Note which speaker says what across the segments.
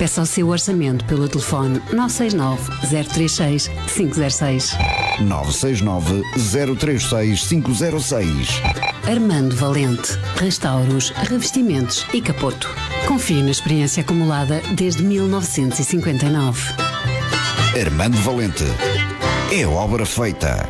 Speaker 1: Peça o seu orçamento pelo telefone 969 036 506.
Speaker 2: 969 036 506.
Speaker 1: Armando Valente. Restauros, revestimentos e capoto. Confie na experiência acumulada desde 1959.
Speaker 2: Armando Valente. É obra feita.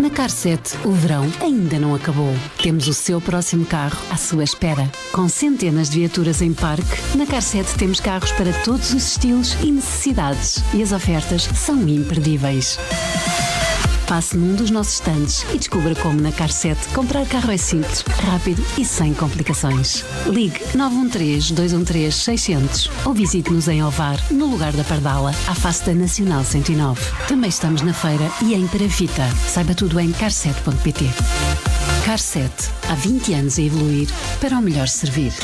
Speaker 1: Na Car7, o verão ainda não acabou. Temos o seu próximo carro à sua espera. Com centenas de viaturas em parque, na Car7 temos carros para todos os estilos e necessidades. E as ofertas são imperdíveis. Passe num dos nossos stands e descubra como na Car7 comprar carro é simples, rápido e sem complicações. Ligue 913-213-600 ou visite-nos em Ovar, no lugar da Pardala, à face da Nacional 109. Também estamos na feira e em Perafita. Saiba tudo em car7.pt. Car7, há 20 anos a evoluir para o melhor servir.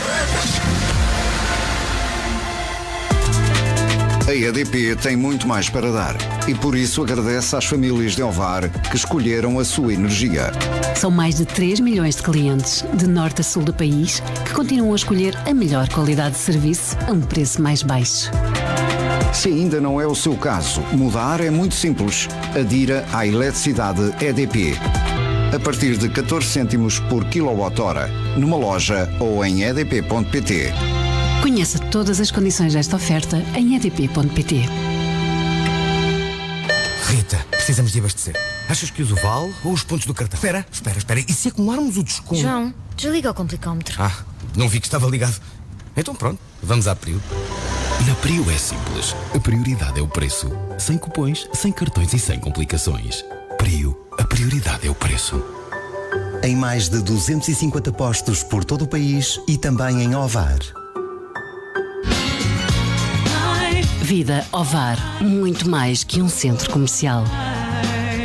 Speaker 2: A EDP tem muito mais para dar e por isso agradece às famílias de Ovar que escolheram a sua energia.
Speaker 1: São mais de 3 milhões de clientes, de norte a sul do país, que continuam a escolher a melhor qualidade de serviço a um preço mais baixo.
Speaker 2: Se ainda não é o seu caso, mudar é muito simples. Adira à eletricidade EDP. A partir de 14 cêntimos por kWh, numa loja ou em edp.pt.
Speaker 1: Conheça todas as condições desta oferta em edp.pt.
Speaker 3: Rita, precisamos de abastecer. Achas que uso o vale ou os pontos do cartão? Espera. E se acumularmos o desconto?
Speaker 4: João, desliga o complicómetro.
Speaker 3: Não vi que estava ligado. Então pronto, vamos à Prio.
Speaker 5: Na Prio é simples. A prioridade é o preço. Sem cupons, sem cartões e sem complicações. Prio, a prioridade é o preço.
Speaker 6: Em mais de 250 postos por todo o país e também em Ovar.
Speaker 1: Vida Ovar, muito mais que um centro comercial.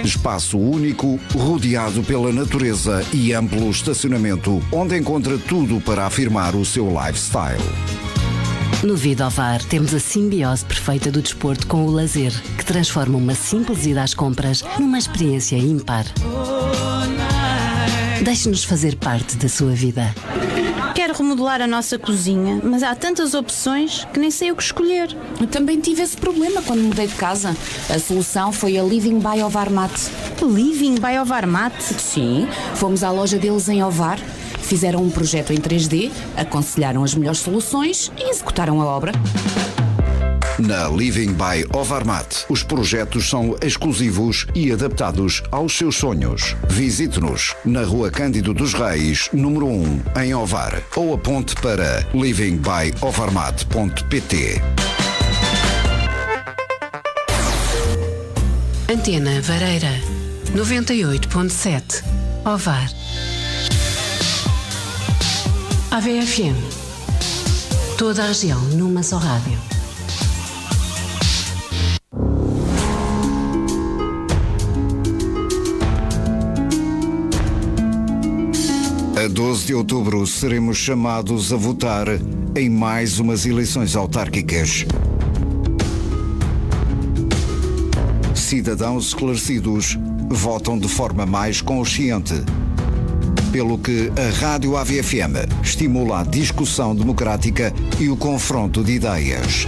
Speaker 2: Espaço único, rodeado pela natureza e amplo estacionamento, onde encontra tudo para afirmar o seu lifestyle.
Speaker 1: No Vida Ovar temos a simbiose perfeita do desporto com o lazer, que transforma uma simples ida às compras numa experiência ímpar. Deixe-nos fazer parte da sua vida.
Speaker 7: Quero remodelar a nossa cozinha, mas há tantas opções que nem sei o que escolher.
Speaker 8: Eu também tive esse problema quando mudei de casa. A solução foi a Living by Ovar Mate.
Speaker 7: Living by Ovar Mate?
Speaker 8: Sim, fomos à loja deles em Ovar, fizeram um projeto em 3D, aconselharam as melhores soluções e executaram a obra.
Speaker 2: Na Living by Ovarmat, os projetos são exclusivos e adaptados aos seus sonhos. Visite-nos na Rua Cândido dos Reis, número 1, em Ovar, ou aponte para livingbyovarmat.pt.
Speaker 1: Antena Vareira, 98.7, Ovar. AVFM, toda a região numa só rádio.
Speaker 2: A 12 de outubro seremos chamados a votar em mais umas eleições autárquicas. Cidadãos esclarecidos votam de forma mais consciente. Pelo que a Rádio AVFM estimula a discussão democrática e o confronto de ideias.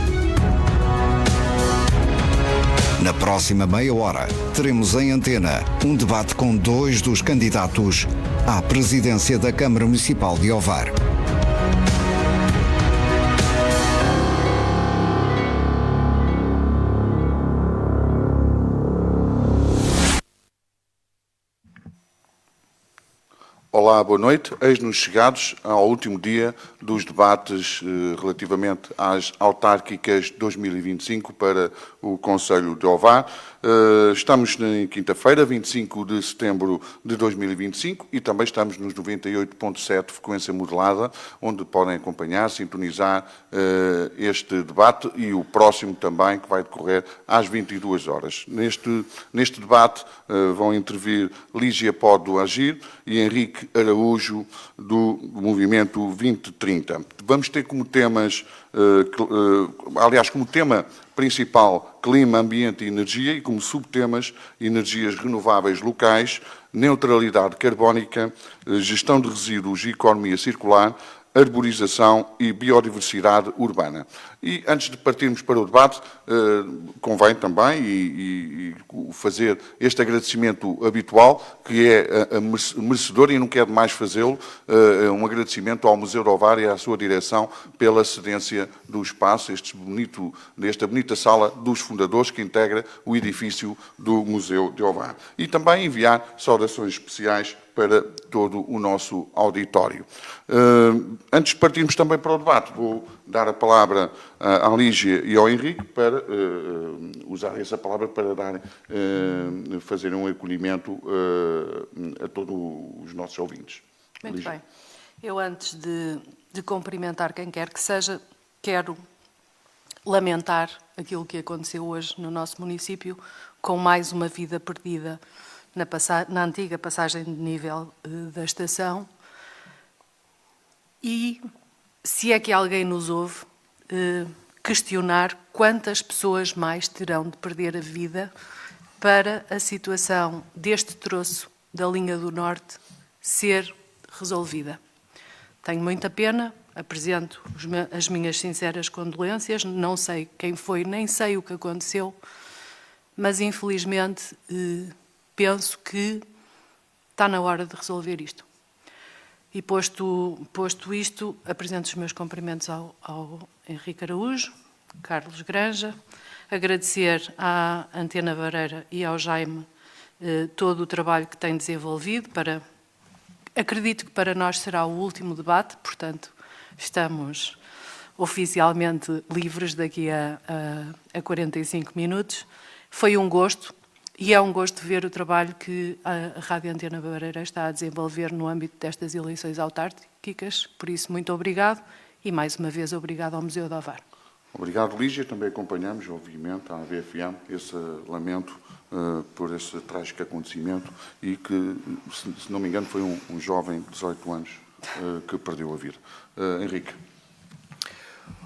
Speaker 2: Na próxima meia hora, teremos em antena um debate com 2 dos candidatos à presidência da Câmara Municipal de Ovar.
Speaker 9: Olá, boa noite. Eis-nos chegados ao último dia dos debates relativamente às autárquicas 2025 para o Concelho de Ovar. Estamos em quinta-feira, 25 de setembro de 2025 e também estamos nos 98.7 frequência modulada, onde podem acompanhar, sintonizar este debate e o próximo também, que vai decorrer às 22 horas. Neste debate vão intervir Lígia Pode do Agir e Henrique Araújo do Movimento 2030. Vamos ter como temas, como tema principal, clima, ambiente e energia, e como subtemas, energias renováveis locais, neutralidade carbónica, gestão de resíduos e economia circular, arborização e biodiversidade urbana. E antes de partirmos para o debate, convém também e fazer este agradecimento habitual, que é merecedor e não quero mais fazê-lo, um agradecimento ao Museu de Ovar e à sua direção pela cedência do espaço, desta bonita sala dos fundadores que integra o edifício do Museu de Ovar. E também enviar saudações especiais para todo o nosso auditório. Antes de partirmos também para o debate, vou dar a palavra à Lígia e ao Henrique para usar essa palavra para fazer um acolhimento a todos os nossos ouvintes.
Speaker 10: Muito
Speaker 9: Lígia.
Speaker 10: bem. Eu, antes de cumprimentar quem quer que seja, quero lamentar aquilo que aconteceu hoje no nosso município, com mais uma vida perdida na antiga passagem de nível da estação. E, se é que alguém nos ouve, questionar quantas pessoas mais terão de perder a vida para a situação deste troço da linha do Norte ser resolvida. Tenho muita pena, apresento as minhas sinceras condolências, não sei quem foi, nem sei o que aconteceu, mas infelizmente penso que está na hora de resolver isto. E posto isto, apresento os meus cumprimentos ao Henrique Araújo, Carlos Granja, agradecer à Antena Vareira e ao Jaime todo o trabalho que têm desenvolvido. Acredito que para nós será o último debate, portanto, estamos oficialmente livres daqui a 45 minutos. Foi um gosto. E é um gosto ver o trabalho que a Rádio Antena Vareira está a desenvolver no âmbito destas eleições autárquicas. Por isso, muito obrigado e, mais uma vez, obrigado ao Museu de Ovar.
Speaker 9: Obrigado, Lígia. Também acompanhamos, obviamente, a AVFM, esse lamento por esse trágico acontecimento e que, se não me engano, foi um jovem de 18 anos que perdeu a vida. Henrique.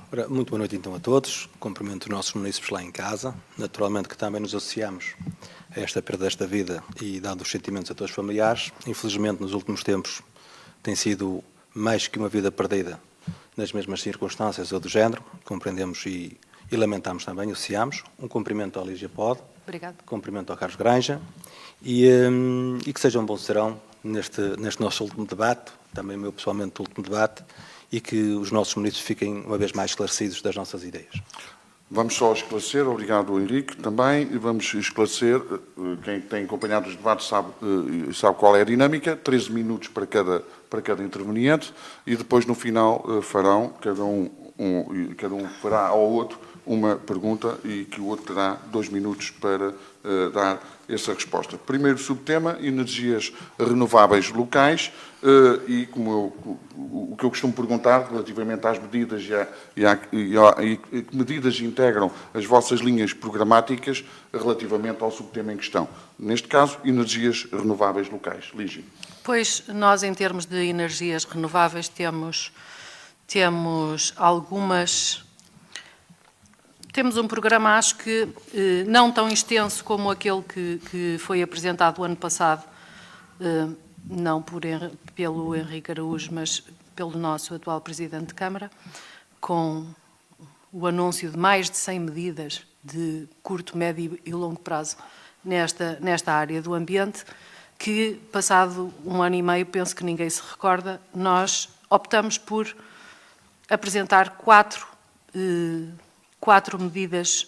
Speaker 11: Ora, muito boa noite então a todos. Cumprimento os nossos munícipes lá em casa. Naturalmente que também nos associamos a esta perda desta vida e dando os sentimentos a todos os familiares. Infelizmente, nos últimos tempos, tem sido mais que uma vida perdida nas mesmas circunstâncias ou do género. Compreendemos e lamentamos também, associamos. Um cumprimento à Lígia Pode.
Speaker 10: Obrigado.
Speaker 11: Cumprimento ao Carlos Granja. E que seja um bom serão neste nosso último debate, também meu pessoalmente último debate, e que os nossos munícipes fiquem uma vez mais esclarecidos das nossas ideias.
Speaker 9: Vamos só esclarecer, obrigado Henrique, também vamos esclarecer, quem tem acompanhado os debates sabe qual é a dinâmica, 13 minutos para cada interveniente e depois no final farão, cada um fará ao outro uma pergunta e que o outro terá 2 minutos para dar essa resposta. Primeiro subtema, energias renováveis locais e o que eu costumo perguntar relativamente às medidas e que medidas integram as vossas linhas programáticas relativamente ao subtema em questão. Neste caso, energias renováveis locais. Lígia.
Speaker 10: Pois, nós em termos de energias renováveis temos um programa, acho que não tão extenso como aquele que foi apresentado o ano passado, não pelo Henrique Araújo, mas pelo nosso atual Presidente de Câmara, com o anúncio de mais de 100 medidas de curto, médio e longo prazo nesta área do ambiente, que, passado 1 ano e meio, penso que ninguém se recorda, nós optamos por apresentar quatro medidas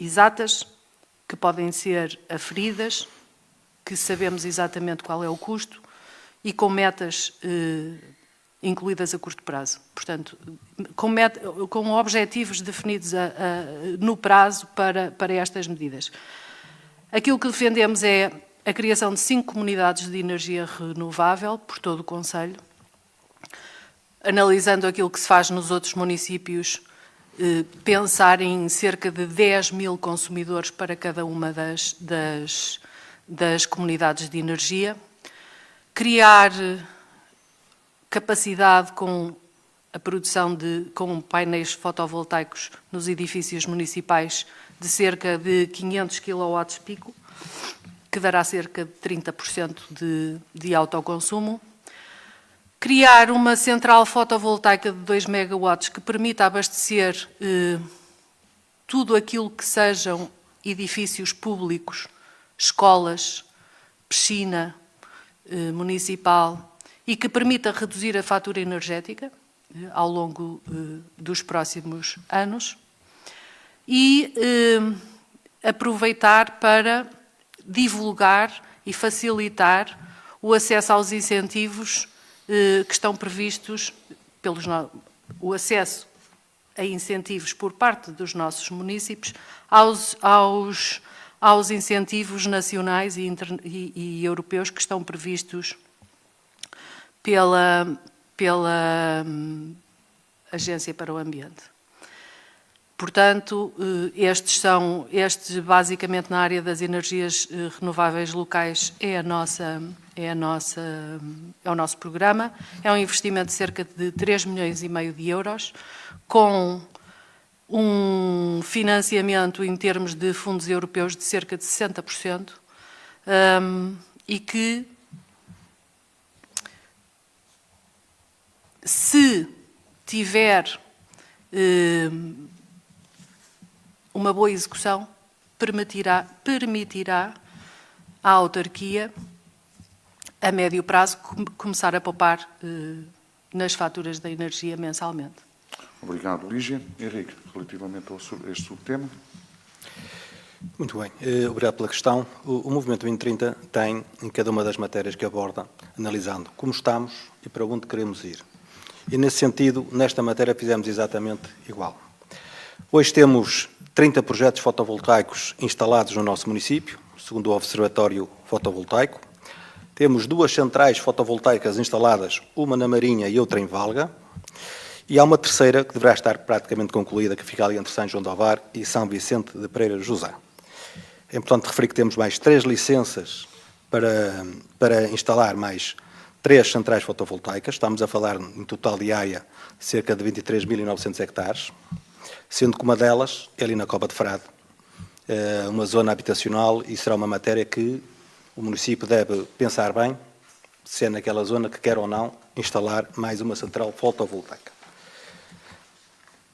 Speaker 10: exatas, que podem ser aferidas, que sabemos exatamente qual é o custo e com metas incluídas a curto prazo. Portanto, com objetivos definidos no prazo para estas medidas. Aquilo que defendemos é a criação de 5 comunidades de energia renovável por todo o concelho, analisando aquilo que se faz nos outros municípios, pensar em cerca de 10 mil consumidores para cada uma das comunidades de energia, criar capacidade com a produção com painéis fotovoltaicos nos edifícios municipais de cerca de 500 kW pico que dará cerca de 30% de autoconsumo. Criar uma central fotovoltaica de 2 megawatts que permita abastecer tudo aquilo que sejam edifícios públicos, escolas, piscina municipal e que permita reduzir a fatura energética ao longo dos próximos anos e aproveitar para divulgar e facilitar o acesso aos incentivos que estão previstos, o acesso a incentivos por parte dos nossos municípios aos incentivos nacionais e europeus que estão previstos pela Agência para o Ambiente. Portanto, estes basicamente na área das energias renováveis locais é o nosso programa. É um investimento de cerca de 3,5 milhões de euros, com um financiamento em termos de fundos europeus de cerca de 60%, e que, se tiver uma boa execução, permitirá à autarquia, a médio prazo, começar a poupar nas faturas da energia mensalmente.
Speaker 9: Obrigado, Lígia. Henrique, relativamente a este subtema.
Speaker 11: Muito bem. Obrigado pela questão. O Movimento 2030 tem, em cada uma das matérias que aborda, analisando como estamos e para onde queremos ir. E, nesse sentido, nesta matéria fizemos exatamente igual. Hoje temos 30 projetos fotovoltaicos instalados no nosso município, segundo o Observatório Fotovoltaico. Temos 2 centrais fotovoltaicas instaladas, uma na Marinha e outra em Valga. E há uma terceira que deverá estar praticamente concluída, que fica ali entre São João de Ovar e São Vicente de Pereira José. É importante referir que temos mais 3 licenças para instalar mais 3 centrais fotovoltaicas. Estamos a falar, em total de área, cerca de 23.900 hectares, sendo que uma delas é ali na Cova de Frade, uma zona habitacional, e será uma matéria que o município deve pensar bem, se é naquela zona que quer ou não instalar mais uma central fotovoltaica.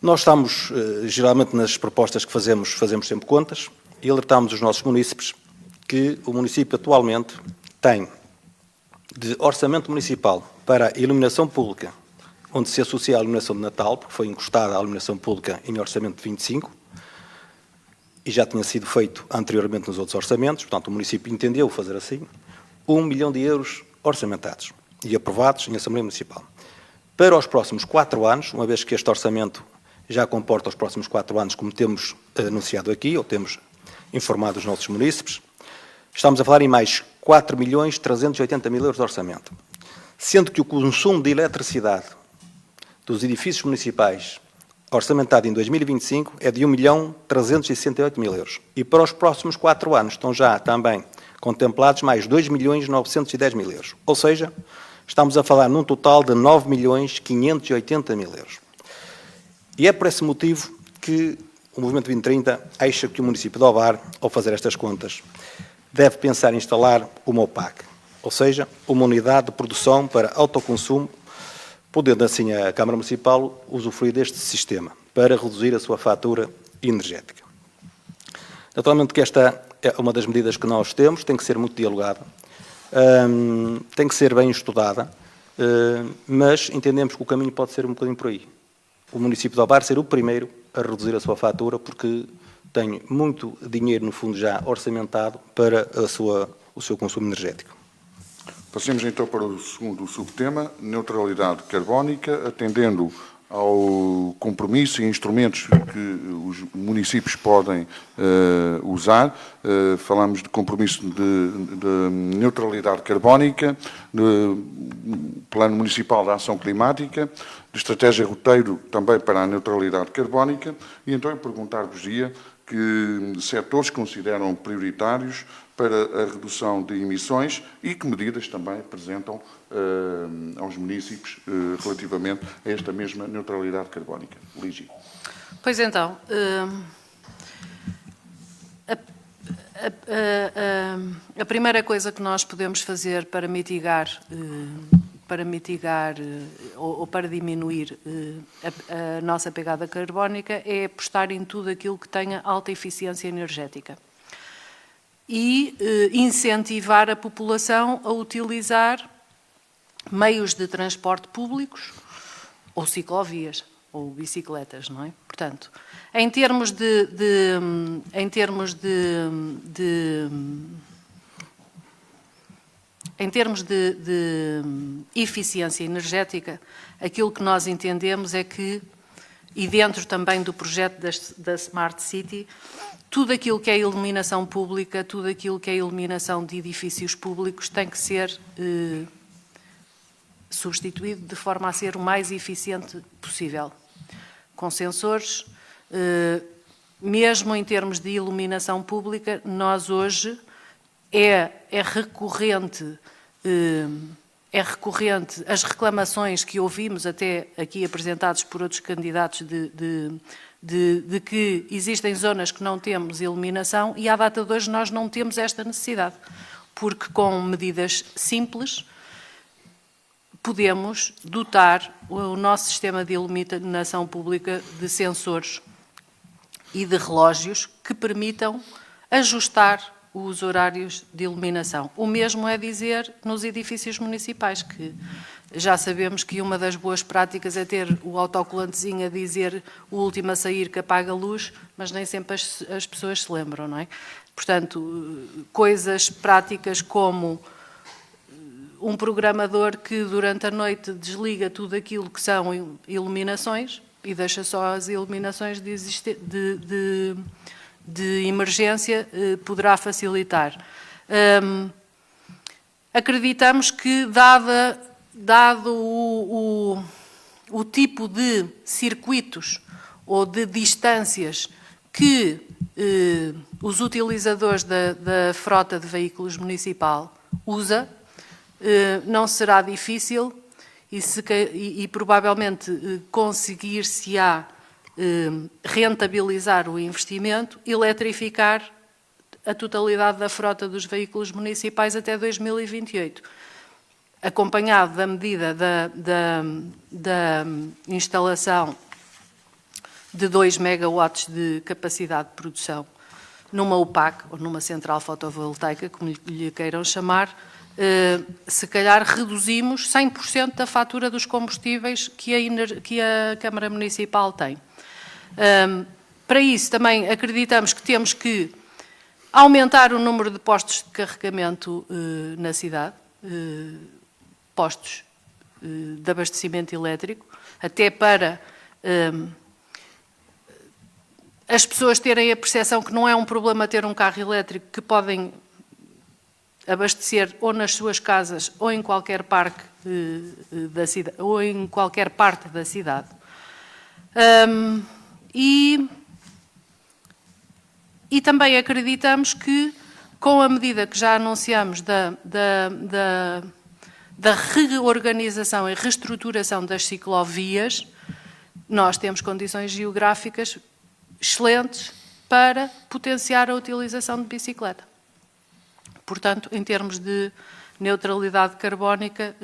Speaker 11: Nós estamos, geralmente, nas propostas que fazemos sempre contas, e alertamos os nossos munícipes que o município atualmente tem de orçamento municipal para a iluminação pública, onde se associa a iluminação de Natal, porque foi encostada à iluminação pública em orçamento de 25, e já tinha sido feito anteriormente nos outros orçamentos, portanto o município entendeu fazer assim, 1 milhão de euros orçamentados e aprovados em Assembleia Municipal. Para os próximos 4 anos, uma vez que este orçamento já comporta os próximos 4 anos, como temos anunciado aqui, ou temos informado os nossos munícipes, estamos a falar em mais 4.380.000 euros de orçamento, sendo que o consumo de eletricidade dos edifícios municipais orçamentado em 2025 é de 1.368.000 euros. E para os próximos 4 anos estão já também contemplados mais 2.910.000 euros. Ou seja, estamos a falar num total de 9.580.000 euros. E é por esse motivo que o Movimento 2030 acha que o município de Ovar, ao fazer estas contas, deve pensar em instalar uma OPAC, ou seja, uma unidade de produção para autoconsumo, podendo assim a Câmara Municipal usufruir deste sistema para reduzir a sua fatura energética. Naturalmente que esta é uma das medidas que nós temos, tem que ser muito dialogada, tem que ser bem estudada, mas entendemos que o caminho pode ser um bocadinho por aí. O município de Ovar ser o primeiro a reduzir a sua fatura, porque tem muito dinheiro, no fundo, já orçamentado para o seu consumo energético.
Speaker 9: Passemos então para o segundo subtema, neutralidade carbónica, atendendo ao compromisso e instrumentos que os municípios podem usar. Falamos de compromisso de neutralidade carbónica, de Plano Municipal de Ação Climática, de Estratégia Roteiro também para a neutralidade carbónica, e então eu perguntar-vos-ia que setores consideram prioritários para a redução de emissões e que medidas também apresentam aos municípios relativamente a esta mesma neutralidade carbónica. Lígia.
Speaker 10: Pois então, A primeira coisa que nós podemos fazer para mitigar ou para diminuir a nossa pegada carbónica é apostar em tudo aquilo que tenha alta eficiência energética e incentivar a população a utilizar meios de transporte públicos ou ciclovias ou bicicletas, não é? Portanto, em termos de eficiência energética, aquilo que nós entendemos é que, e dentro também do projeto da Smart City, tudo aquilo que é iluminação pública, tudo aquilo que é iluminação de edifícios públicos tem que ser substituído de forma a ser o mais eficiente possível, com sensores. Mesmo em termos de iluminação pública, nós hoje é recorrente as reclamações que ouvimos até aqui apresentadas por outros candidatos de que existem zonas que não temos iluminação e à data de hoje nós não temos esta necessidade, porque com medidas simples podemos dotar o nosso sistema de iluminação pública de sensores e de relógios que permitam ajustar os horários de iluminação. O mesmo é dizer nos edifícios municipais, que já sabemos que uma das boas práticas é ter o autocolantezinho a dizer o último a sair que apaga a luz, mas nem sempre as pessoas se lembram, não é? Portanto, coisas práticas como um programador que durante a noite desliga tudo aquilo que são iluminações e deixa só as iluminações de emergência, poderá facilitar. Acreditamos que, dado o tipo de circuitos ou de distâncias que os utilizadores da frota de veículos municipal usa, não será difícil e provavelmente conseguir-se-á rentabilizar o investimento, eletrificar a totalidade da frota dos veículos municipais até 2028, acompanhado da medida da instalação de 2 megawatts de capacidade de produção numa UPAC ou numa central fotovoltaica, como lhe queiram chamar. Se calhar reduzimos 100% da fatura dos combustíveis que a Câmara Municipal tem. Para isso também acreditamos que temos que aumentar o número de postos de carregamento na cidade, postos de abastecimento elétrico, até para as pessoas terem a percepção que não é um problema ter um carro elétrico, que podem abastecer ou nas suas casas ou em qualquer parque da cidade, ou em qualquer parte da cidade. E também acreditamos que, com a medida que já anunciamos da reorganização e reestruturação das ciclovias, nós temos condições geográficas excelentes para potenciar a utilização de bicicleta. Portanto, em termos de neutralidade carbónica,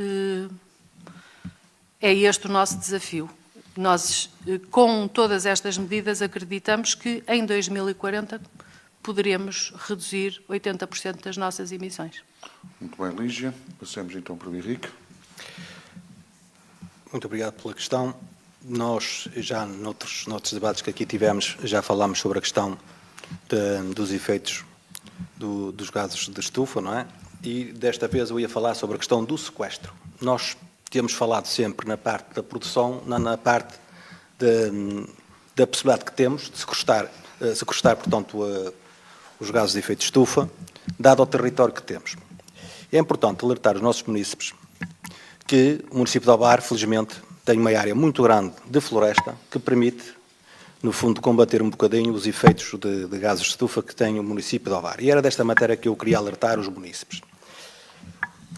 Speaker 10: é este o nosso desafio. Nós, com todas estas medidas, acreditamos que em 2040 poderemos reduzir 80% das nossas emissões.
Speaker 9: Muito bem, Lígia. Passemos então para o Henrique.
Speaker 11: Muito obrigado pela questão. Nós, já noutros debates que aqui tivemos, já falámos sobre a questão dos efeitos dos gases de estufa, não é? E desta vez eu ia falar sobre a questão do sequestro. Nós temos falado sempre na parte da produção, na parte da possibilidade que temos de sequestrar, portanto, os gases de efeito de estufa, dado ao território que temos. É importante alertar os nossos munícipes que o município de Ovar, felizmente, tem uma área muito grande de floresta que permite, no fundo, combater um bocadinho os efeitos de gases de estufa que tem o município de Ovar. E era desta matéria que eu queria alertar os munícipes.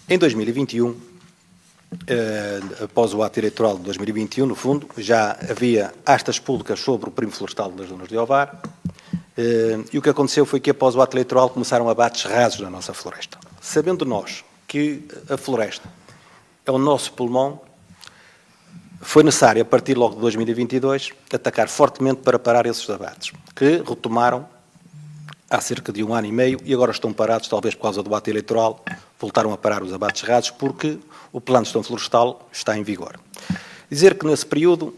Speaker 11: Em 2021, após o ato eleitoral de 2021, no fundo, já havia astas públicas sobre o perímetro florestal das zonas de Ovar, E o que aconteceu foi que após o ato eleitoral começaram abates rasos na nossa floresta. Sabendo nós que a floresta é o nosso pulmão, foi necessário, a partir logo de 2022, atacar fortemente para parar esses abates, que retomaram há cerca de 1 ano e meio e agora estão parados, talvez por causa do ato eleitoral, voltaram a parar os abates rasos porque o plano de gestão florestal está em vigor. Dizer que nesse período,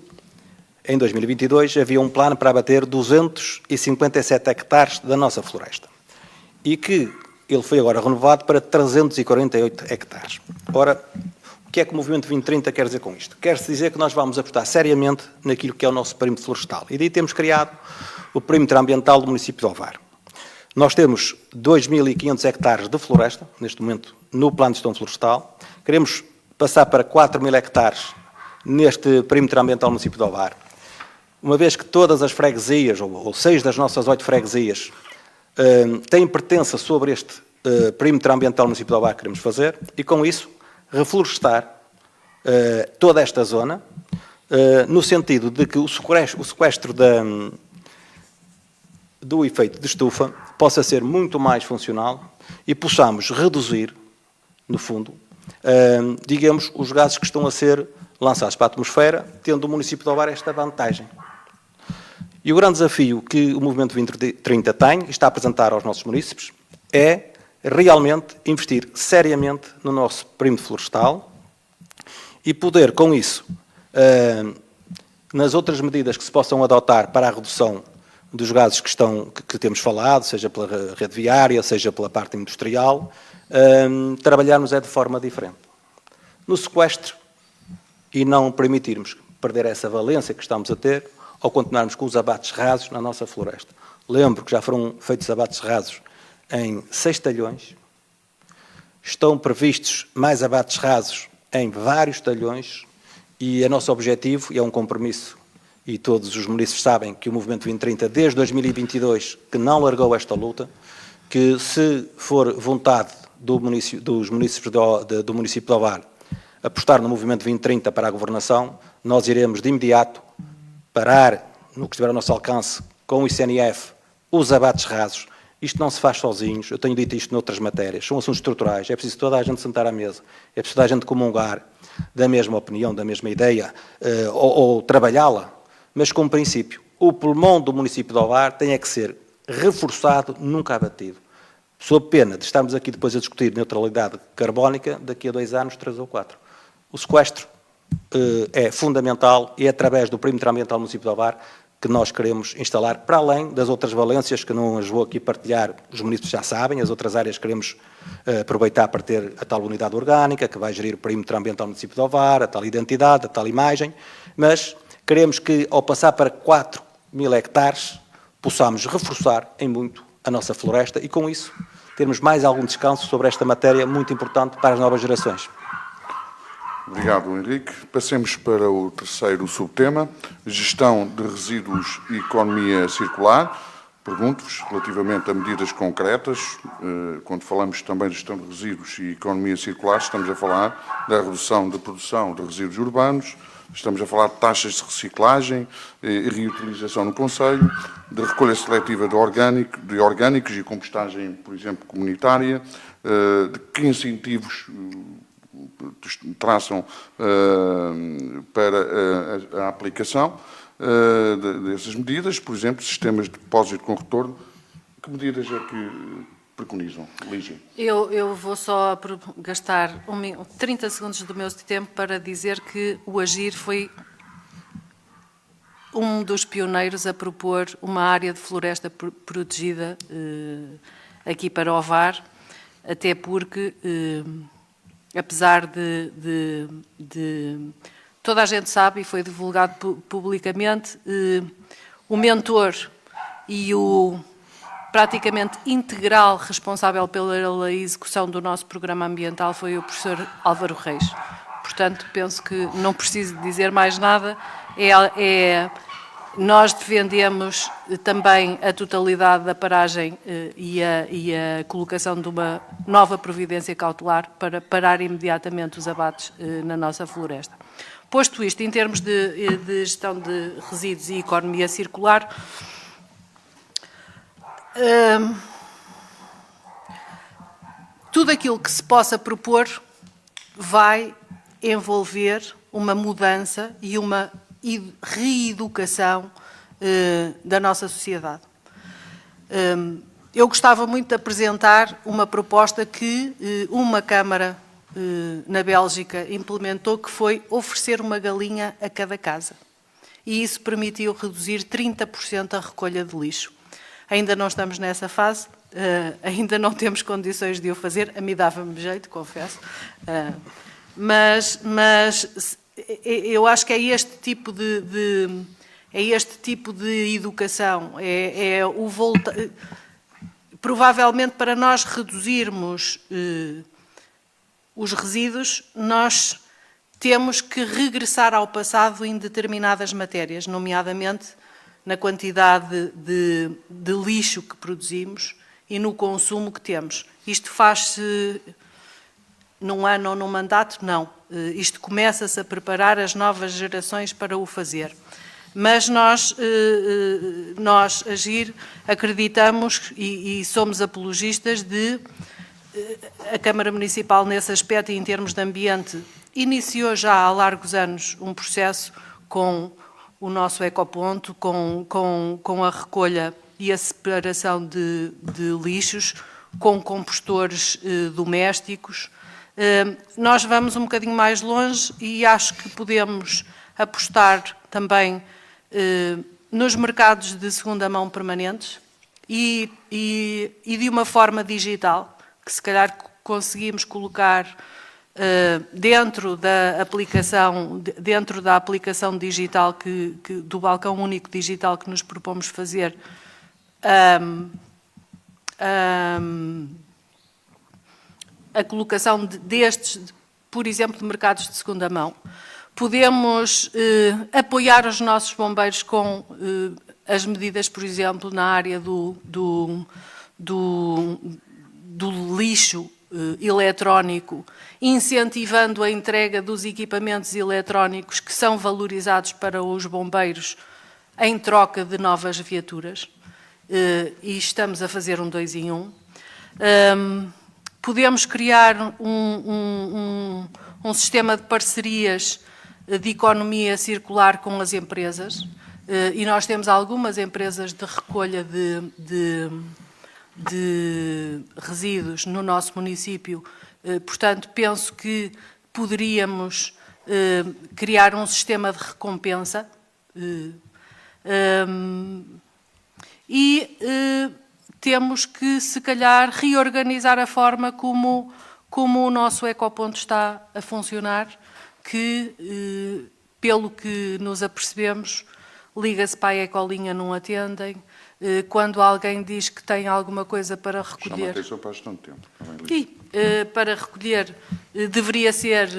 Speaker 11: em 2022, havia um plano para abater 257 hectares da nossa floresta e que ele foi agora renovado para 348 hectares. Ora, o que é que o Movimento 2030 quer dizer com isto? Quer-se dizer que nós vamos apostar seriamente naquilo que é o nosso perímetro florestal. E daí temos criado o perímetro ambiental do município de Ovar. Nós temos 2.500 hectares de floresta, neste momento, no plano de gestão florestal. Queremos passar para 4.000 hectares neste perímetro ambiental do município de Ovar. Uma vez que todas as freguesias, ou 6 das nossas 8 freguesias, têm pertença sobre este perímetro ambiental do município de Ovar que queremos fazer, e com isso reflorestar toda esta zona, no sentido de que o sequestro do efeito de estufa possa ser muito mais funcional e possamos reduzir, no fundo, digamos, os gases que estão a ser lançados para a atmosfera, tendo o município de Ovar esta vantagem. E o grande desafio que o Movimento 2030 tem e está a apresentar aos nossos munícipes é realmente investir seriamente no nosso perímetro florestal e poder, com isso, nas outras medidas que se possam adotar para a redução dos gases que temos falado, seja pela rede viária, seja pela parte industrial, trabalharmos de forma diferente. No sequestro, e não permitirmos perder essa valência que estamos a ter, ao continuarmos com os abates rasos na nossa floresta. Lembro que já foram feitos abates rasos em 6 talhões, estão previstos mais abates rasos em vários talhões, e o nosso objetivo, e é um compromisso, e todos os munícipes sabem que o Movimento 2030, desde 2022, que não largou esta luta, que se for vontade dos munícipes do município de Ovar apostar no Movimento 2030 para a governação, nós iremos de imediato parar, no que estiver ao nosso alcance, com o ICNF, os abates rasos. Isto não se faz sozinhos, eu tenho dito isto noutras matérias, são assuntos estruturais, é preciso toda a gente sentar à mesa, é preciso toda a gente comungar da mesma opinião, da mesma ideia, ou trabalhá-la, mas com um princípio. O pulmão do município de Ovar tem que ser reforçado, nunca abatido. Sob pena de estarmos aqui depois a discutir neutralidade carbónica daqui a 2 anos, 3 ou 4. O sequestro é fundamental e é através do perímetro ambiental do município de Ovar que nós queremos instalar, para além das outras valências que não as vou aqui partilhar, os municípios já sabem, as outras áreas queremos aproveitar para ter a tal unidade orgânica que vai gerir o perímetro ambiental do município de Ovar, a tal identidade, a tal imagem, mas queremos que, ao passar para 4.000 hectares, possamos reforçar em muito a nossa floresta e, com isso, termos mais algum descanso sobre esta matéria muito importante para as novas gerações.
Speaker 9: Obrigado, Henrique. Passemos para o terceiro subtema, gestão de resíduos e economia circular. Pergunto-vos, relativamente a medidas concretas, quando falamos também de gestão de resíduos e economia circular, estamos a falar da redução da produção de resíduos urbanos, estamos a falar de taxas de reciclagem e reutilização no concelho, de recolha seletiva de orgânicos e compostagem, por exemplo, comunitária, de que incentivos traçam para a aplicação dessas medidas, por exemplo, sistemas de depósito com retorno. Que medidas é que preconizam, Lígia?
Speaker 10: Eu vou só gastar 30 segundos do meu tempo para dizer que o AGIR foi um dos pioneiros a propor uma área de floresta protegida aqui para Ovar, até porque, apesar de toda a gente sabe, e foi divulgado publicamente, o mentor e o praticamente integral responsável pela execução do nosso programa ambiental foi o professor Álvaro Reis. Portanto, penso que não preciso dizer mais nada. Nós defendemos também a totalidade da paragem e a colocação de uma nova providência cautelar para parar imediatamente os abates na nossa floresta. Posto isto, em termos de gestão de resíduos e economia circular, Tudo aquilo que se possa propor vai envolver uma mudança e uma reeducação da nossa sociedade. Eu gostava muito de apresentar uma proposta que uma Câmara na Bélgica implementou, que foi oferecer uma galinha a cada casa. E isso permitiu reduzir 30% a recolha de lixo. Ainda não estamos nessa fase, ainda não temos condições de o fazer, a mim dava-me jeito, confesso, mas eu acho que é este tipo de educação, é o voltar. Provavelmente, para nós reduzirmos os resíduos, nós temos que regressar ao passado em determinadas matérias, nomeadamente na quantidade de lixo que produzimos e no consumo que temos. Isto faz-se num ano ou num mandato? Não. Isto começa-se a preparar as novas gerações para o fazer. Mas nós Agir, acreditamos e somos apologistas de a Câmara Municipal, nesse aspecto e em termos de ambiente, iniciou já há largos anos um processo com o nosso ecoponto, com a recolha e a separação de lixos, com compostores domésticos. Nós vamos um bocadinho mais longe e acho que podemos apostar também nos mercados de segunda mão permanentes e de uma forma digital, que se calhar conseguimos colocar dentro da aplicação digital do balcão único digital que nos propomos fazer, a colocação destes, por exemplo, de mercados de segunda mão. Podemos apoiar os nossos bombeiros com as medidas, por exemplo, na área do lixo eletrónico, incentivando a entrega dos equipamentos eletrónicos que são valorizados para os bombeiros em troca de novas viaturas. E estamos a fazer um 2 em 1. Podemos criar um sistema de parcerias de economia circular com as empresas, e nós temos algumas empresas de recolha de resíduos no nosso município, portanto, penso que poderíamos criar um sistema de recompensa e temos que, se calhar, reorganizar a forma como o nosso ecoponto está a funcionar, que, pelo que nos apercebemos, liga-se para a ecolinha, não atendem. Quando alguém diz que tem alguma coisa para recolher...
Speaker 9: Chama a atenção para a gestão de tempo.
Speaker 10: E, para recolher, deveria ser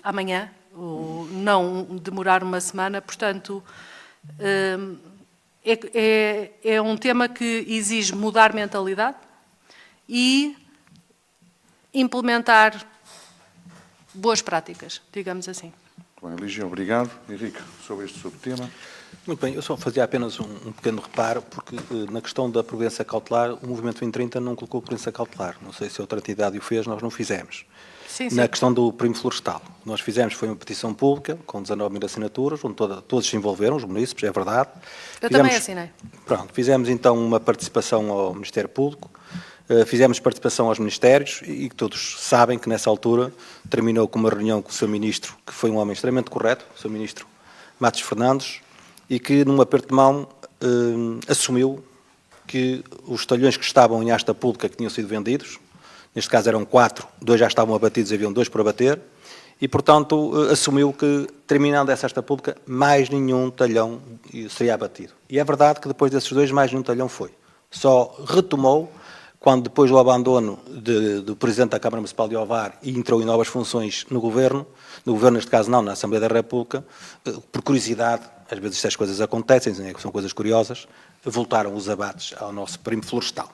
Speaker 10: amanhã, ou não demorar uma semana. Portanto, é um tema que exige mudar mentalidade e implementar boas práticas, digamos assim.
Speaker 9: Bem, Lígia, obrigado. Henrique, sobre este subtema.
Speaker 11: Muito bem, eu só fazia apenas um pequeno reparo, porque na questão da prudência cautelar, o Movimento 2030 não colocou prudência cautelar. Não sei se outra entidade o fez, nós não fizemos.
Speaker 10: Sim, sim.
Speaker 11: Na questão do perímetro florestal, nós fizemos, foi uma petição pública, com 19 mil assinaturas, onde todos se envolveram, os munícipes, é verdade.
Speaker 10: Também assinei.
Speaker 11: Pronto, fizemos então uma participação ao Ministério Público, fizemos participação aos Ministérios e todos sabem que nessa altura terminou com uma reunião com o seu Ministro, que foi um homem extremamente correto, o seu Ministro Matos Fernandes, e que num aperto de mão assumiu que os talhões que estavam em asta pública que tinham sido vendidos, neste caso eram 4, 2 já estavam abatidos, haviam 2 por abater, e portanto assumiu que, terminando essa asta pública, mais nenhum talhão seria abatido. E é verdade que depois desses 2, mais nenhum talhão foi. Só retomou quando depois do abandono do Presidente da Câmara Municipal de Ovar e entrou em novas funções no Governo neste caso não, na Assembleia da República, por curiosidade, às vezes estas coisas acontecem, são coisas curiosas, voltaram os abates ao nosso perímetro florestal.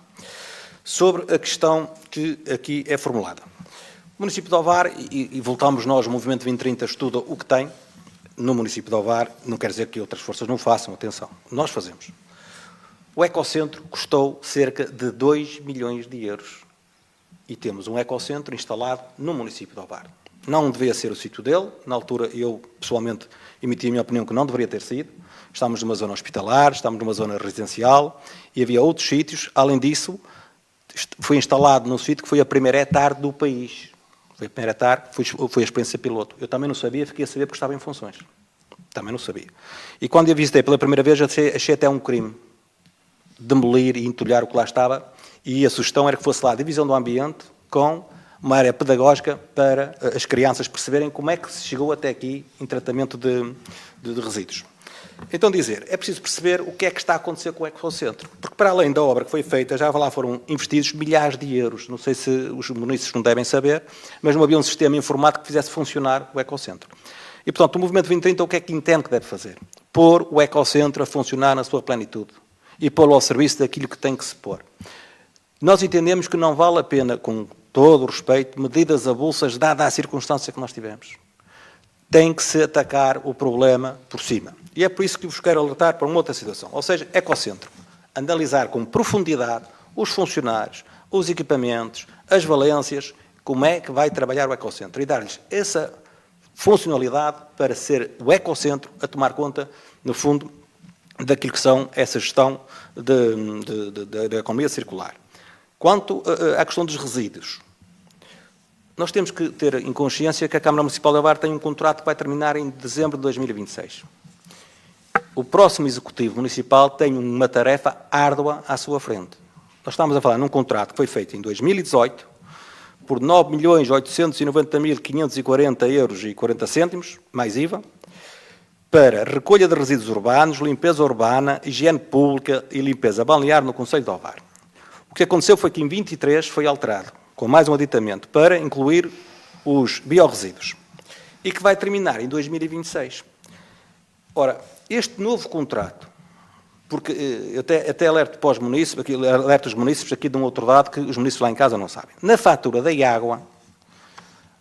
Speaker 11: Sobre a questão que aqui é formulada. O município de Ovar, e voltamos nós, o Movimento 2030 estuda o que tem no município de Ovar, não quer dizer que outras forças não façam, atenção, nós fazemos. O ecocentro custou cerca de 2 milhões de euros. E temos um ecocentro instalado no município de Ovar. Não devia ser o sítio dele. Na altura, eu, pessoalmente, emiti a minha opinião que não deveria ter sido. Estamos numa zona hospitalar, estamos numa zona residencial e havia outros sítios. Além disso, foi instalado num sítio que foi a primeira hectare do país. Foi a primeira hectare, foi a experiência piloto. Eu também não sabia, fiquei a saber porque estava em funções. Também não sabia. E quando eu visitei pela primeira vez, achei até um crime demolir e entulhar o que lá estava. E a sugestão era que fosse lá a divisão do ambiente com uma área pedagógica para as crianças perceberem como é que se chegou até aqui em tratamento de resíduos. Então dizer, é preciso perceber o que é que está a acontecer com o ecocentro. Porque para além da obra que foi feita, já lá foram investidos milhares de euros. Não sei se os munícipes não devem saber, mas não havia um sistema informático que fizesse funcionar o ecocentro. E, portanto, o Movimento 2030 o que é que entende que deve fazer? Pôr o ecocentro a funcionar na sua plenitude e pô-lo ao serviço daquilo que tem que se pôr. Nós entendemos que não vale a pena, com todo o respeito, medidas avulsas, dada a circunstância que nós tivemos. Tem que se atacar o problema por cima. E é por isso que vos quero alertar para uma outra situação. Ou seja, ecocentro. Analisar com profundidade os funcionários, os equipamentos, as valências, como é que vai trabalhar o ecocentro e dar-lhes essa funcionalidade para ser o ecocentro a tomar conta, no fundo, daquilo que são essa gestão da economia circular. Quanto à questão dos resíduos, nós temos que ter em consciência que a Câmara Municipal de Ovar tem um contrato que vai terminar em dezembro de 2026. O próximo Executivo Municipal tem uma tarefa árdua à sua frente. Nós estamos a falar num contrato que foi feito em 2018 por 9.890.540 euros e 40 cêntimos, mais IVA, para recolha de resíduos urbanos, limpeza urbana, higiene pública e limpeza balnear no concelho de Ovar. O que aconteceu foi que em 23 foi alterado, com mais um aditamento, para incluir os biorresíduos, e que vai terminar em 2026. Ora, este novo contrato, porque eu até alerto para os munícipes, alerto os munícipes aqui de um outro dado que os munícipes lá em casa não sabem. Na fatura da água,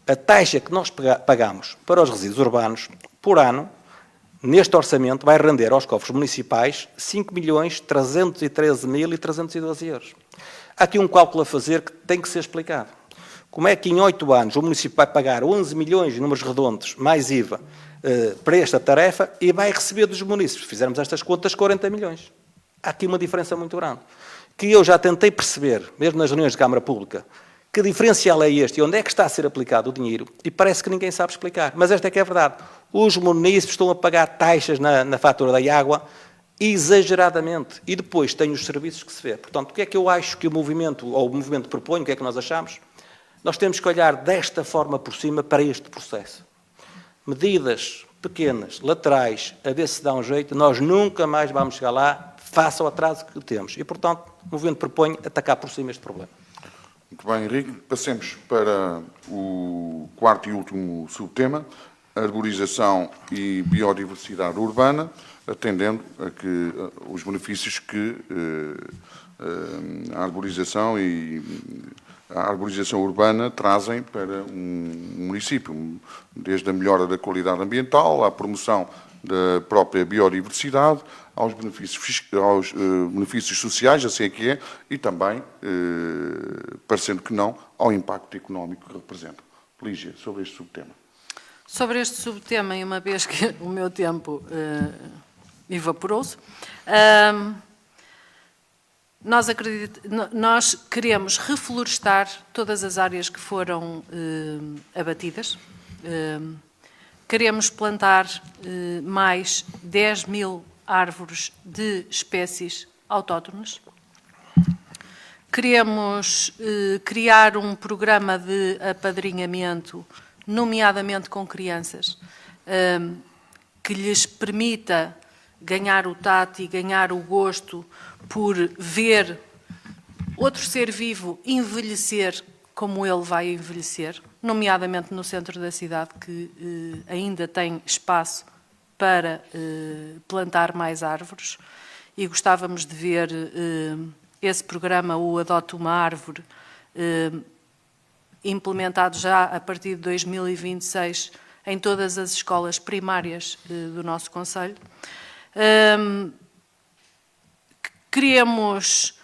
Speaker 11: a taxa que nós pagamos para os resíduos urbanos, por ano, neste orçamento, vai render aos cofres municipais 5.313.312 euros. Há aqui um cálculo a fazer que tem que ser explicado. Como é que em 8 anos o município vai pagar 11 milhões, números redondos, mais IVA, para esta tarefa e vai receber dos municípios, se fizermos estas contas, 40 milhões. Há aqui uma diferença muito grande. Que eu já tentei perceber, mesmo nas reuniões de Câmara Pública, que diferencial é este e onde é que está a ser aplicado o dinheiro, e parece que ninguém sabe explicar. Mas esta é que é a verdade. Os municípios estão a pagar taxas na fatura da água exageradamente. E depois tem os serviços que se vê. Portanto, o que é que eu acho que o movimento propõe, o que é que nós achamos? Nós temos que olhar desta forma por cima para este processo. Medidas pequenas, laterais, a ver se dá um jeito, nós nunca mais vamos chegar lá, face ao atraso que temos. E, portanto, o movimento propõe atacar por cima este problema.
Speaker 9: Muito bem, Henrique. Passemos para o quarto e último subtema, arborização e biodiversidade urbana, atendendo a que os benefícios que a arborização urbana trazem para um município, desde a melhora da qualidade ambiental, à promoção da própria biodiversidade, aos benefícios sociais, assim é que é, e também, parecendo que não, ao impacto económico que representa. Lígia, sobre este subtema.
Speaker 10: Sobre este subtema, e uma vez que o meu tempo evaporou-se, nós queremos reflorestar todas as áreas que foram abatidas. Queremos plantar mais 10 mil árvores de espécies autóctones. Queremos criar um programa de apadrinhamento, nomeadamente com crianças, que lhes permita ganhar o tato e ganhar o gosto por ver outro ser vivo envelhecer como ele vai envelhecer, nomeadamente no centro da cidade, que ainda tem espaço para plantar mais árvores, e gostávamos de ver esse programa, o Adote uma Árvore, implementado já a partir de 2026 em todas as escolas primárias do nosso concelho. Queremos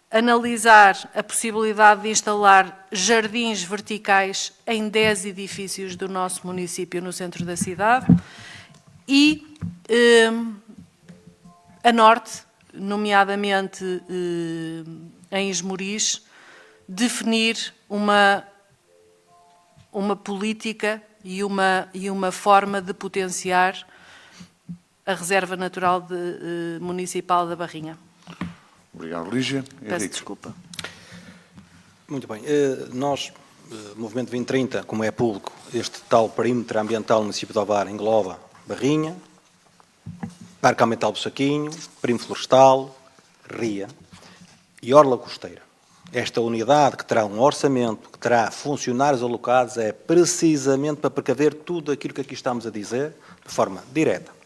Speaker 10: analisar a possibilidade de instalar jardins verticais em 10 edifícios do nosso município no centro da cidade e a norte, nomeadamente em Esmoriz, definir uma política e uma forma de potenciar a Reserva Natural Municipal da Barrinha.
Speaker 9: Obrigado, Lígia.
Speaker 10: Peço desculpa.
Speaker 11: Muito bem. Nós, Movimento 2030, como é público, este tal perímetro ambiental no município de Ovar engloba Barrinha, Parque Ambiental do Saquinho, Perímetro Florestal, Ria e Orla Costeira. Esta unidade, que terá um orçamento, que terá funcionários alocados, é precisamente para precaver tudo aquilo que aqui estamos a dizer, de forma direta.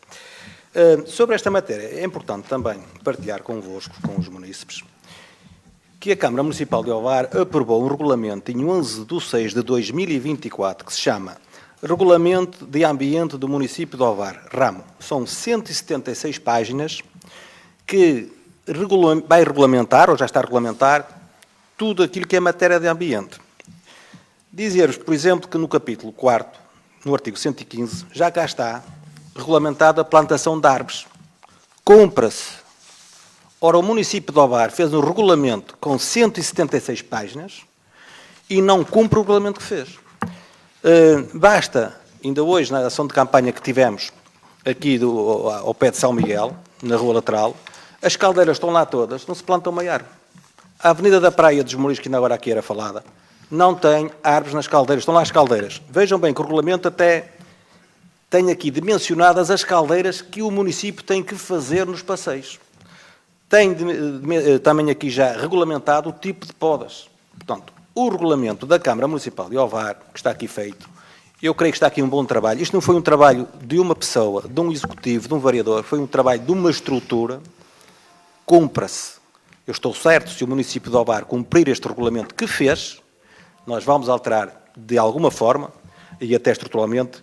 Speaker 11: Sobre esta matéria, é importante também partilhar convosco, com os munícipes, que a Câmara Municipal de Ovar aprovou um regulamento em 11/6/2024, que se chama Regulamento de Ambiente do Município de Ovar, Ramo. São 176 páginas que vai regulamentar, ou já está a regulamentar, tudo aquilo que é matéria de ambiente. Dizer-vos, por exemplo, que no capítulo 4º, no artigo 115, já cá está regulamentada a plantação de árvores. Compra-se. Ora, o município de Ovar fez um regulamento com 176 páginas e não cumpre o regulamento que fez. Basta, ainda hoje, na ação de campanha que tivemos aqui ao pé de São Miguel, na rua lateral, as caldeiras estão lá todas, não se planta uma árvore. A Avenida da Praia dos Mouris, que ainda agora aqui era falada, não tem árvores nas caldeiras, estão lá as caldeiras. Vejam bem que o regulamento até tem aqui dimensionadas as caldeiras que o município tem que fazer nos passeios. Tem também aqui já regulamentado o tipo de podas. Portanto, o regulamento da Câmara Municipal de Ovar, que está aqui feito, eu creio que está aqui um bom trabalho. Isto não foi um trabalho de uma pessoa, de um executivo, de um vereador, foi um trabalho de uma estrutura. Cumpra-se. Eu estou certo, se o município de Ovar cumprir este regulamento que fez, nós vamos alterar de alguma forma, e até estruturalmente,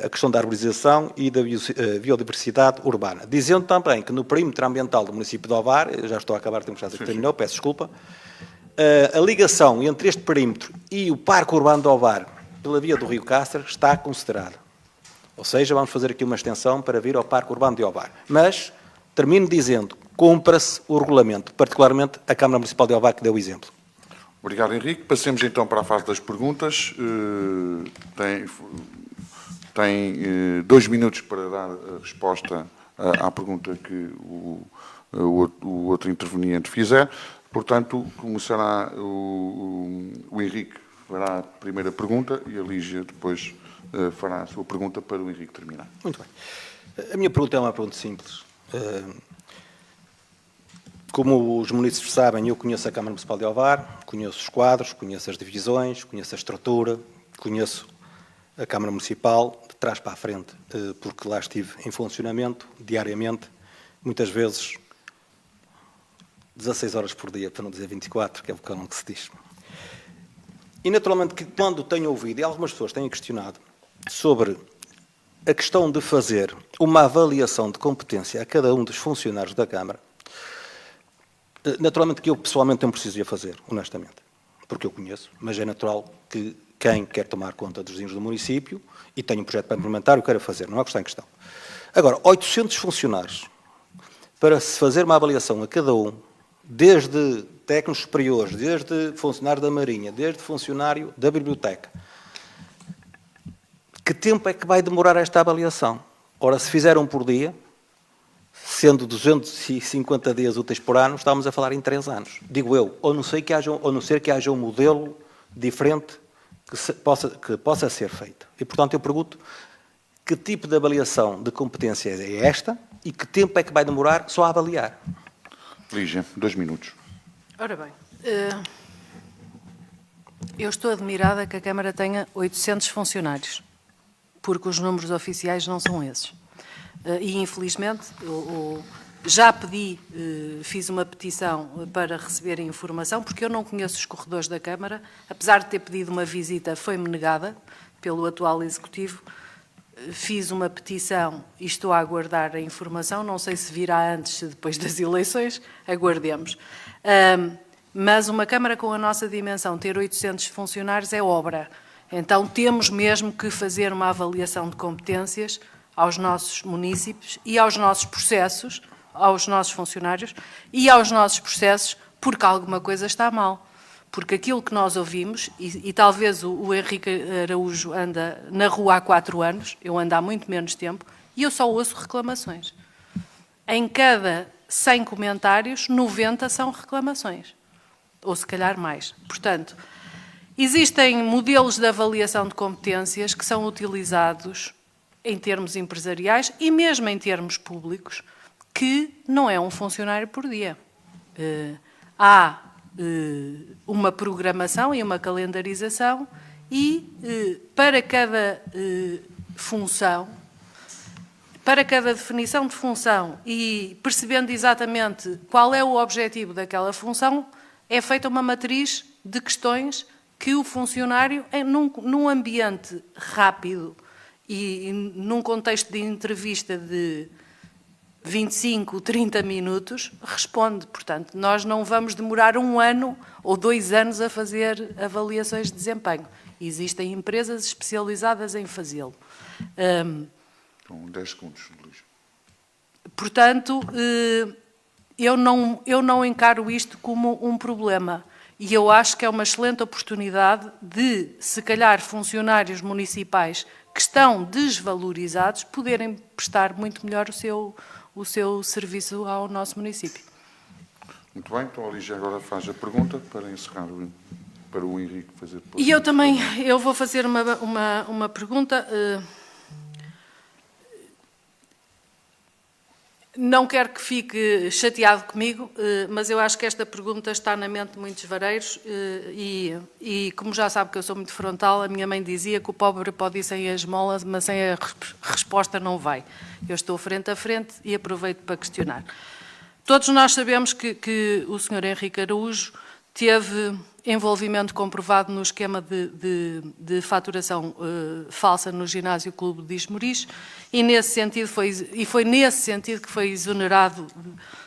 Speaker 11: a questão da arborização e da biodiversidade urbana. Dizendo também que no perímetro ambiental do município de Ovar, eu já estou a acabar, temos já terminou, peço desculpa, a ligação entre este perímetro e o Parque Urbano de Ovar, pela via do Rio Cáceres, está considerada. Ou seja, vamos fazer aqui uma extensão para vir ao Parque Urbano de Ovar. Mas, termino dizendo, cumpra-se o regulamento, particularmente a Câmara Municipal de Ovar, que deu o exemplo.
Speaker 9: Obrigado, Henrique. Passemos então para a fase das perguntas. Tem 2 minutos para dar a resposta à pergunta que o outro interveniente fizer. Portanto, começará o Henrique fará a primeira pergunta e a Lígia depois fará a sua pergunta para o Henrique terminar.
Speaker 11: Muito bem. A minha pergunta é uma pergunta simples. Como os munícipes sabem, eu conheço a Câmara Municipal de Ovar, conheço os quadros, conheço as divisões, conheço a estrutura, conheço a Câmara Municipal de trás para a frente, porque lá estive em funcionamento diariamente, muitas vezes 16 horas por dia, para não dizer 24, que é o que se diz. E naturalmente que quando tenho ouvido, e algumas pessoas têm questionado, sobre a questão de fazer uma avaliação de competência a cada um dos funcionários da Câmara, naturalmente que eu pessoalmente não preciso de a fazer, honestamente, porque eu conheço, mas é natural que quem quer tomar conta dos vizinhos do município e tem um projeto para implementar, eu quero fazer, não é o que está em questão. Agora, 800 funcionários, para se fazer uma avaliação a cada um, desde técnicos superiores, desde funcionário da Marinha, desde funcionário da Biblioteca, que tempo é que vai demorar esta avaliação? Ora, se fizeram por dia, sendo 250 dias úteis por ano, estamos a falar em 3 anos. Digo eu, ou não ser que haja um modelo diferente que possa ser feito. E, portanto, eu pergunto que tipo de avaliação de competências é esta e que tempo é que vai demorar só a avaliar?
Speaker 9: Lígia, 2 minutos.
Speaker 10: Ora bem, eu estou admirada que a Câmara tenha 800 funcionários, porque os números oficiais não são esses. E, infelizmente, já pedi, fiz uma petição para receber a informação, porque eu não conheço os corredores da Câmara, apesar de ter pedido uma visita, foi-me negada pelo atual Executivo. fiz uma petição e estou a aguardar a informação, não sei se virá antes, se depois das eleições, aguardemos. Mas uma Câmara com a nossa dimensão, ter 800 funcionários é obra. Então temos mesmo que fazer uma avaliação de competências aos nossos munícipes e aos nossos processos, aos nossos funcionários e aos nossos processos, porque alguma coisa está mal. Porque aquilo que nós ouvimos, e talvez o Henrique Araújo anda na rua há 4 anos, eu ando há muito menos tempo, e eu só ouço reclamações. Em cada 100 comentários, 90 são reclamações. Ou se calhar mais. Portanto, existem modelos de avaliação de competências que são utilizados em termos empresariais e mesmo em termos públicos, que não é um funcionário por dia. Há uma programação e uma calendarização e para cada função, para cada definição de função e percebendo exatamente qual é o objetivo daquela função, é feita uma matriz de questões que o funcionário, num ambiente rápido e num contexto de entrevista de 25, 30 minutos, responde. Portanto, nós não vamos demorar 1 ano ou 2 anos a fazer avaliações de desempenho. Existem empresas especializadas em fazê-lo.
Speaker 9: 10 segundos, Luís.
Speaker 10: Portanto, eu não encaro isto como um problema. E eu acho que é uma excelente oportunidade de, se calhar, funcionários municipais que estão desvalorizados poderem prestar muito melhor o seu serviço ao nosso município.
Speaker 9: Muito bem, então a Lígia agora faz a pergunta para encerrar, para o Henrique fazer depois.
Speaker 10: E eu vou fazer uma pergunta. Não quero que fique chateado comigo, mas eu acho que esta pergunta está na mente de muitos vareiros e como já sabe que eu sou muito frontal, a minha mãe dizia que o pobre pode ir sem a esmola, mas sem a resposta não vai. Eu estou frente a frente e aproveito para questionar. Todos nós sabemos que o Sr. Henrique Araújo teve envolvimento comprovado no esquema de faturação falsa no Ginásio Clube de Esmoriz e foi nesse sentido que foi exonerado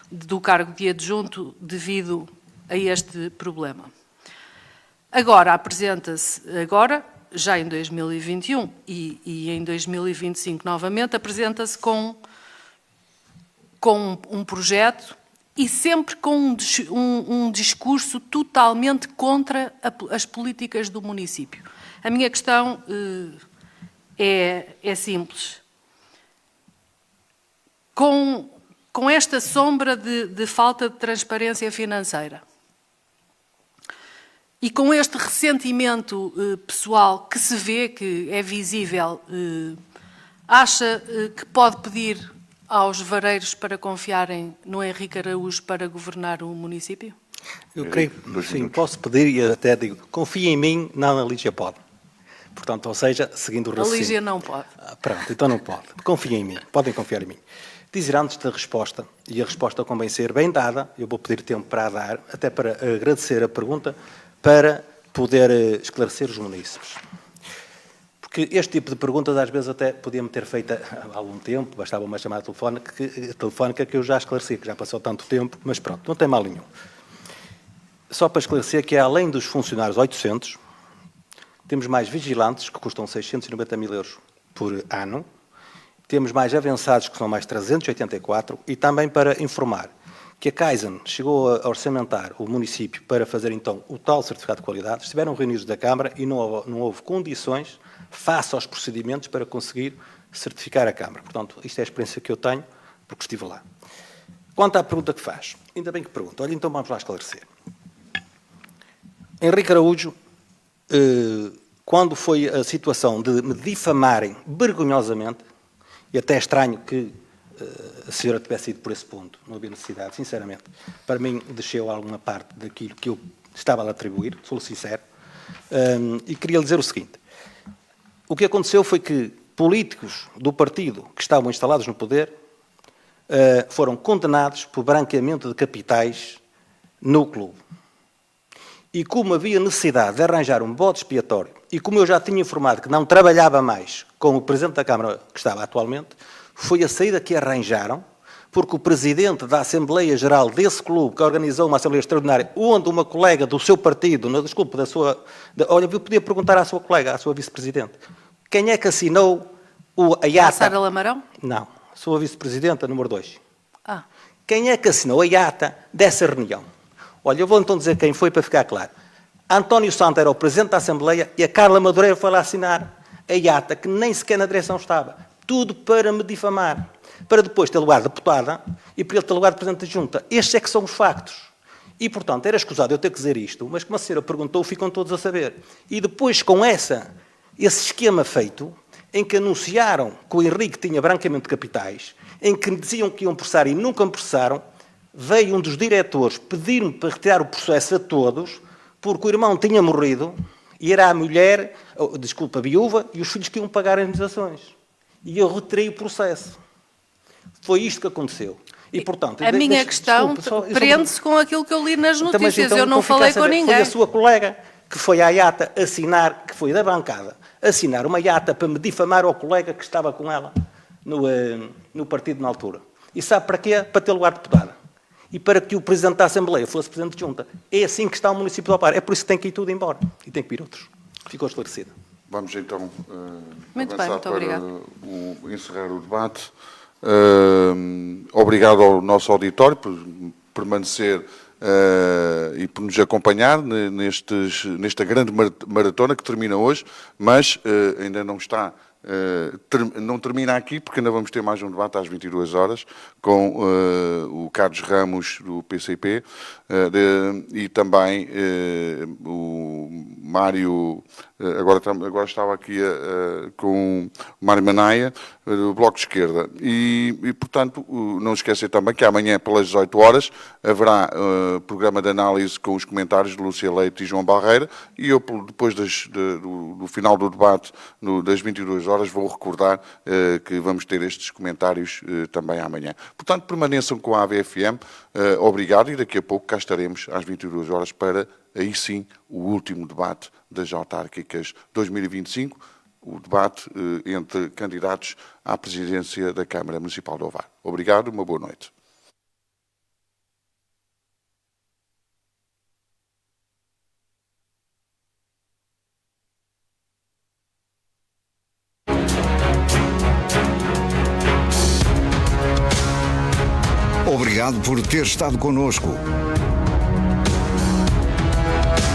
Speaker 10: do cargo de adjunto devido a este problema. Agora, apresenta-se já em 2021 e em 2025 novamente, apresenta-se com um projeto e sempre com um discurso totalmente contra as políticas do município. A minha questão é simples. Com esta sombra de falta de transparência financeira e com este ressentimento pessoal que se vê, que é visível, acha que pode pedir aos vareiros para confiarem no Henrique Araújo para governar o município?
Speaker 11: Eu creio, sim, posso pedir e até digo, confia em mim, não, a Lígia pode. Portanto, ou seja, seguindo o raciocínio.
Speaker 10: A Lígia não pode.
Speaker 11: Pronto, então não pode. Confia em mim, podem confiar em mim. Dizer antes da resposta, e a resposta convém ser bem dada, eu vou pedir tempo para a dar, até para agradecer a pergunta, para poder esclarecer os munícipes. Porque este tipo de perguntas às vezes até podíamos ter feito há algum tempo, bastava uma chamada telefónica que eu já esclareci, que já passou tanto tempo, mas pronto, não tem mal nenhum. Só para esclarecer que além dos funcionários 800, temos mais vigilantes que custam 690 mil euros por ano, temos mais avançados que são mais 384 e também para informar que a Kaizen chegou a orçamentar o município para fazer então o tal certificado de qualidade, estiveram reunidos da Câmara e não houve condições face aos procedimentos para conseguir certificar a Câmara. Portanto, isto é a experiência que eu tenho, porque estive lá. Quanto à pergunta que faz, ainda bem que pergunta, olha, então vamos lá esclarecer. Henrique Araújo, quando foi a situação de me difamarem vergonhosamente, e até é estranho que a senhora tivesse ido por esse ponto, não havia necessidade, sinceramente, para mim desceu alguma parte daquilo que eu estava a atribuir, sou sincero, e queria lhe dizer o seguinte. O que aconteceu foi que políticos do partido que estavam instalados no poder foram condenados por branqueamento de capitais no clube. e como havia necessidade de arranjar um bode expiatório, e como eu já tinha informado que não trabalhava mais com o Presidente da Câmara que estava atualmente, foi a saída que arranjaram, porque o Presidente da Assembleia Geral desse clube, que organizou uma Assembleia Extraordinária, onde uma colega do seu partido, olha, eu podia perguntar à sua colega, à sua Vice-Presidente, quem é que assinou a ata?
Speaker 10: A Sara Lamarão?
Speaker 11: Não, sua Vice-Presidenta, número 2.
Speaker 10: Ah.
Speaker 11: Quem é que assinou a ata dessa reunião? Olha, eu vou então dizer quem foi para ficar claro. António Santos era o Presidente da Assembleia e a Carla Madureira foi lá assinar a ata, que nem sequer na direção estava. Tudo para me difamar. Para depois ter lugar de deputada e para ele ter lugar de Presidente da Junta. Estes é que são os factos. E, portanto, era escusado eu ter que dizer isto, mas como a senhora perguntou, ficam todos a saber. E depois, com esse esquema feito, em que anunciaram que o Henrique tinha branqueamento de capitais, em que diziam que iam processar e nunca me processaram, veio um dos diretores pedir-me para retirar o processo a todos, porque o irmão tinha morrido e era a mulher, a viúva, e os filhos que iam pagar as indenizações. E eu retirei o processo. Foi isto que aconteceu. E, portanto,
Speaker 10: a minha questão prende-se com aquilo que eu li nas notícias. Então, eu não falei com ninguém.
Speaker 11: Foi a sua colega que foi à ata assinar, que foi da bancada, assinar uma ata para me difamar ao colega que estava com ela no partido na altura. E sabe para quê? Para ter lugar de deputada. E para que o Presidente da Assembleia fosse Presidente de Junta. É assim que está o município de Alpar. É por isso que tem que ir tudo embora. E tem que vir outros. Ficou esclarecido.
Speaker 9: Vamos então
Speaker 10: muito bem, muito obrigado.
Speaker 9: Encerrar o debate. Obrigado ao nosso auditório por permanecer e por nos acompanhar nesta grande maratona que termina hoje, mas ainda não está. Não termina aqui, porque ainda vamos ter mais um debate às 22 horas com o Carlos Ramos, do PCP, e também o Mário, agora estava aqui com o Mário Manaia, do Bloco de Esquerda. E, portanto, não esquecer também que amanhã, pelas 18 horas, haverá programa de análise com os comentários de Lúcia Leite e João Barreira, e eu, depois do final do debate, das 22 horas, vou recordar que vamos ter estes comentários também amanhã. Portanto, permaneçam com a AVFM. Obrigado, e daqui a pouco cá estaremos às 22 horas para, aí sim, o último debate das autárquicas 2025, o debate entre candidatos à presidência da Câmara Municipal de Ovar. Obrigado, uma boa noite.
Speaker 2: Obrigado por ter estado connosco.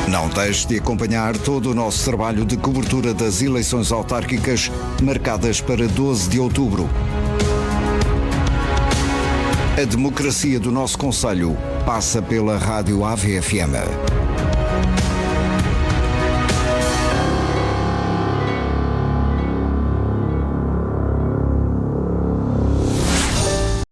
Speaker 2: Não deixe de acompanhar todo o nosso trabalho de cobertura das eleições autárquicas marcadas para 12 de outubro. A democracia do nosso concelho passa pela Rádio AVFM.